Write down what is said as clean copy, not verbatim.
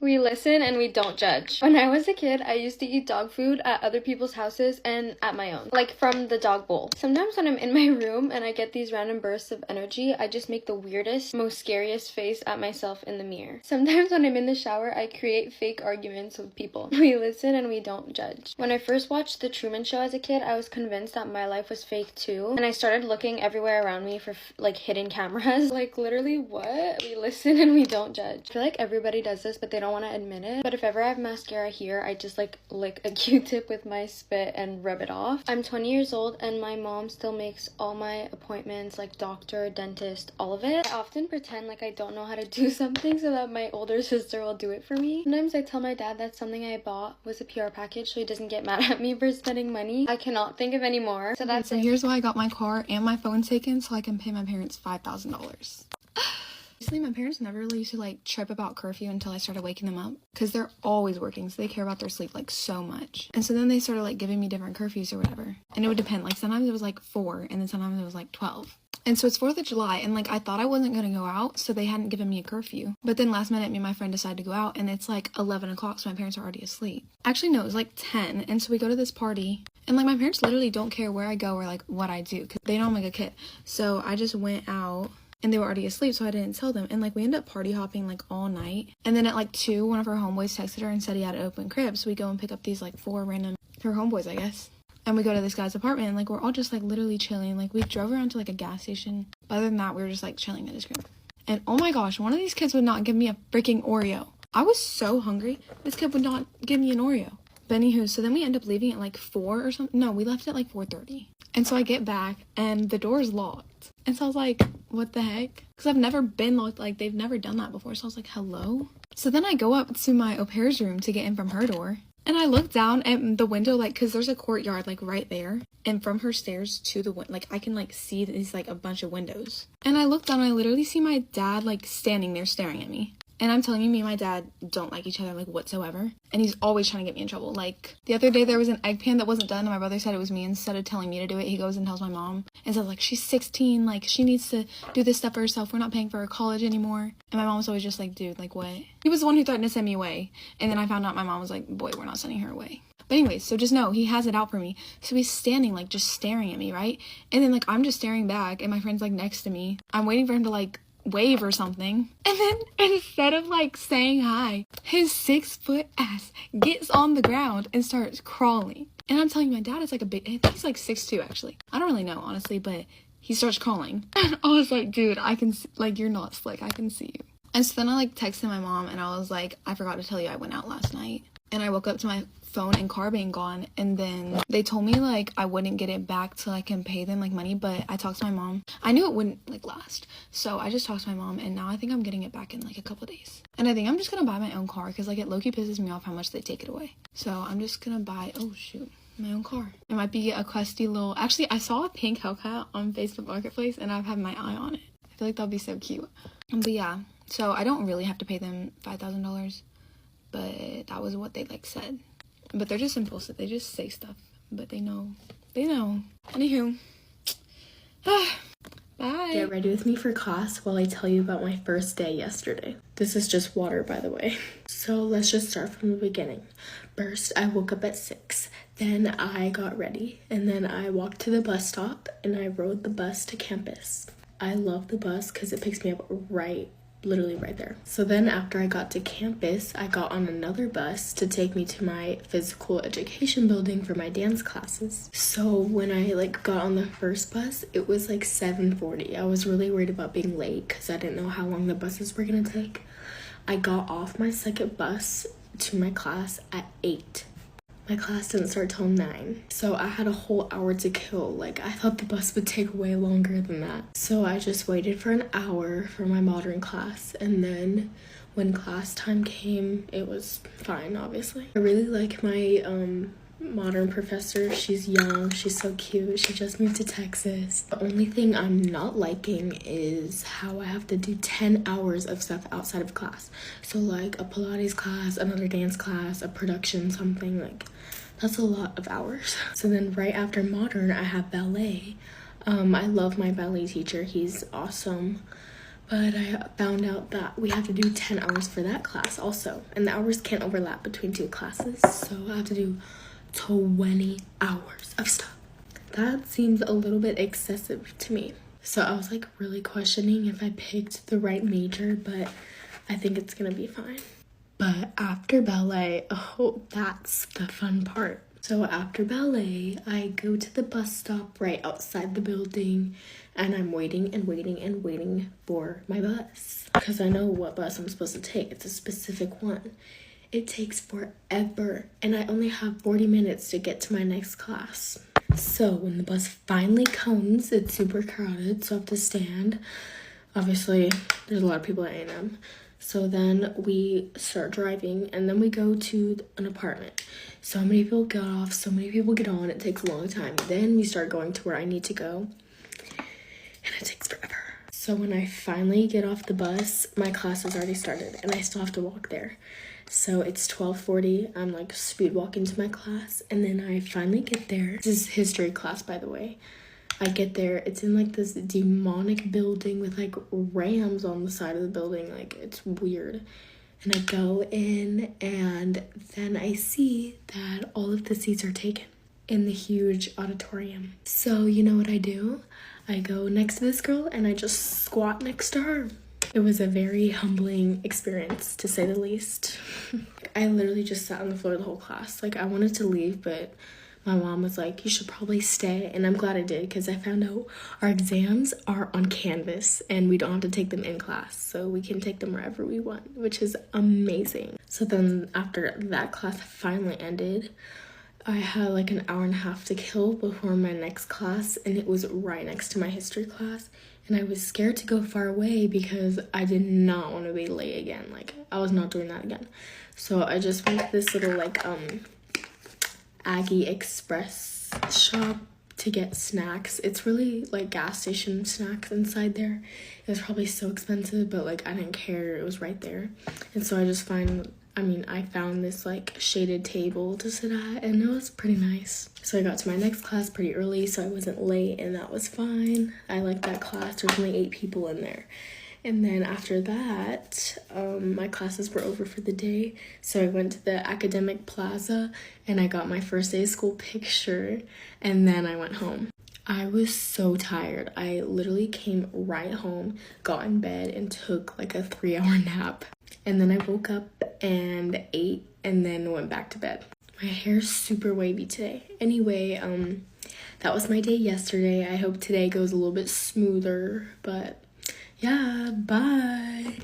We listen and we don't judge. When I was a kid, I used to eat dog food at other people's houses and at my own, like from the dog bowl. Sometimes when I'm in my room and I get these random bursts of energy, I just make the weirdest, most scariest face at myself in the mirror. Sometimes when I'm in the shower, I create fake arguments with people. We listen and we don't judge. When I first watched The Truman Show as a kid, I was convinced that my life was fake too, and I started looking everywhere around me for like hidden cameras. Like literally, what? We listen and we don't judge. I feel like everybody does this, but they don't want to admit it. But if ever I have mascara here, I just like lick a Q-tip with my spit and rub it off. I'm 20 years old and my mom still makes all my appointments, like doctor, dentist, all of it. I often pretend like I don't know how to do something so that my older sister will do it for me. Sometimes I tell my dad that something I bought was a PR package so he doesn't get mad at me for spending money. I cannot think of any more. So that's it. Here's why I got my car and my phone taken, so I can pay my parents $5,000. Honestly, my parents never really used to like trip about curfew until I started waking them up, because they're always working, so they care about their sleep like so much. And so then they started like giving me different curfews or whatever, and it would depend. Like sometimes it was like 4 and then sometimes it was like 12. And so it's 4th of July, and like I thought I wasn't gonna go out, so they hadn't given me a curfew. But then last minute, me and my friend decided to go out, and it's like 11 o'clock, so my parents are already asleep. Actually, no, it was like 10, and so we go to this party, and like my parents literally don't care where I go or like what I do, because they know I'm like a kid. So I just went out, and they were already asleep, so I didn't tell them. And like we ended up party hopping like all night. And then at like 2, one of her homeboys texted her and said he had an open crib, so we go and pick up these like 4 random, her homeboys, I guess. And we go to this guy's apartment, and like we're all just like literally chilling. Like we drove around to like a gas station, but other than that we were just like chilling at his crib. And oh my gosh, one of these kids would not give me a freaking Oreo. I was so hungry, this kid would not give me an Oreo. But anywho, so then we end up leaving at like 4 or something. No, we left at like 4:30. And so I get back and the door is locked, and so I was like, what the heck? Because I've never been locked, like they've never done that before. So I was like, hello? So then I go up to my au pair's room to get in from her door, and I look down at the window, like, because there's a courtyard, like, right there. And from her stairs to the window, like, I can, like, see these, like, a bunch of windows. And I look down, and I literally see my dad, like, standing there staring at me. And I'm telling you, me and my dad don't like each other, like, whatsoever. And he's always trying to get me in trouble. Like, the other day, there was an egg pan that wasn't done, and my brother said it was me. Instead of telling me to do it, he goes and tells my mom. And says, like, she's 16, like, she needs to do this stuff for herself. We're not paying for her college anymore. And my mom was always just like, dude, like, what? He was the one who threatened to send me away. And then I found out my mom was like, boy, we're not sending her away. But anyways, so just know, he has it out for me. So he's standing, like, just staring at me, right? And then, like, I'm just staring back, and my friend's, like, next to me. I'm waiting for him to, like, wave or something, and then instead of like saying hi, his 6-foot ass gets on the ground and starts crawling. And I'm telling you, my dad is like a big, I think he's like 6'2" actually. I don't really know honestly, but he starts crawling, and I was like, dude, I can see, like, you're not slick, I can see you. And so then I like texted my mom, and I was like, I forgot to tell you I went out last night. And I woke up to my phone and car being gone, and then they told me like I wouldn't get it back till I can pay them like money. But I talked to my mom. I knew it wouldn't like last, so I just talked to my mom, and now I think I'm getting it back in like a couple days. And I think I'm just gonna buy my own car, because like it low-key pisses me off how much they take it away. So I'm just gonna buy, oh shoot, my own car. It might be a crusty little, actually I saw a pink Hellcat on Facebook Marketplace, and I've had my eye on it. I feel like that'll be so cute. But yeah, so I don't really have to pay them $5,000, but that was what they like said. But they're just impulsive. They just say stuff. But they know. They know. Anywho. Bye. Get ready with me for class while I tell you about my first day yesterday. This is just water, by the way. So let's just start from the beginning. First, I woke up at 6. Then I got ready. And then I walked to the bus stop, and I rode the bus to campus. I love the bus because it picks me up literally right there. So then after I got to campus, I got on another bus to take me to my physical education building for my dance classes. So when I like got on the first bus, it was like 7:40. I was really worried about being late because I didn't know how long the buses were gonna take. I got off my second bus to my class at 8. My class didn't start till 9, so I had a whole hour to kill. Like, I thought the bus would take way longer than that. So I just waited for an hour for my modern class, and then when class time came, it was fine, obviously. I really like my modern professor. She's young, she's so cute, she just moved to Texas. The only thing I'm not liking is how I have to do 10 hours of stuff outside of class. So like a Pilates class, another dance class, a production, something like, that's a lot of hours. So then right after modern, I have ballet. I love my ballet teacher, he's awesome. But I found out that we have to do 10 hours for that class also. And the hours can't overlap between 2 classes. So I have to do 20 hours of stuff. That seems a little bit excessive to me. So I was like really questioning if I picked the right major, but I think it's gonna be fine. But after ballet, oh, that's the fun part. So after ballet, I go to the bus stop right outside the building, and I'm waiting and waiting and waiting for my bus. Because I know what bus I'm supposed to take. It's a specific one. It takes forever, and I only have 40 minutes to get to my next class. So when the bus finally comes, it's super crowded, so I have to stand. Obviously, there's a lot of people at A&M. So then we start driving, and then we go to an apartment. So many people get off, so many people get on. It takes a long time. Then we start going to where I need to go, and it takes forever. So when I finally get off the bus, my class has already started, and I still have to walk there. So it's 12:40. I'm like speed walking to my class, and then I finally get there. This is history class, by the way. I get there, it's in like this demonic building with like rams on the side of the building. Like, it's weird. And I go in, and then I see that all of the seats are taken in the huge auditorium. So you know what I do? I go next to this girl and I just squat next to her. It was a very humbling experience, to say the least. I literally just sat on the floor the whole class. Like, I wanted to leave, but my mom was like, you should probably stay. And I'm glad I did, because I found out our exams are on Canvas and we don't have to take them in class. So we can take them wherever we want, which is amazing. So then after that class finally ended, I had like an hour and a half to kill before my next class, and it was right next to my history class. And I was scared to go far away because I did not want to be late again. Like, I was not doing that again. So I just went to this little like Aggie Express shop to get snacks. It's really like gas station snacks inside there. It was probably so expensive, but like I didn't care. It was right there. And so I found this like shaded table to sit at, and it was pretty nice. So I got to my next class pretty early, so I wasn't late, and that was fine. I liked that class. There's only 8 people in there. And then after that, my classes were over for the day. So I went to the academic plaza and I got my first day of school picture, and then I went home. I was so tired. I literally came right home, got in bed, and took like a 3-hour nap. And then I woke up and ate and then went back to bed. My hair's super wavy today. Anyway, that was my day yesterday. I hope today goes a little bit smoother, but yeah, bye.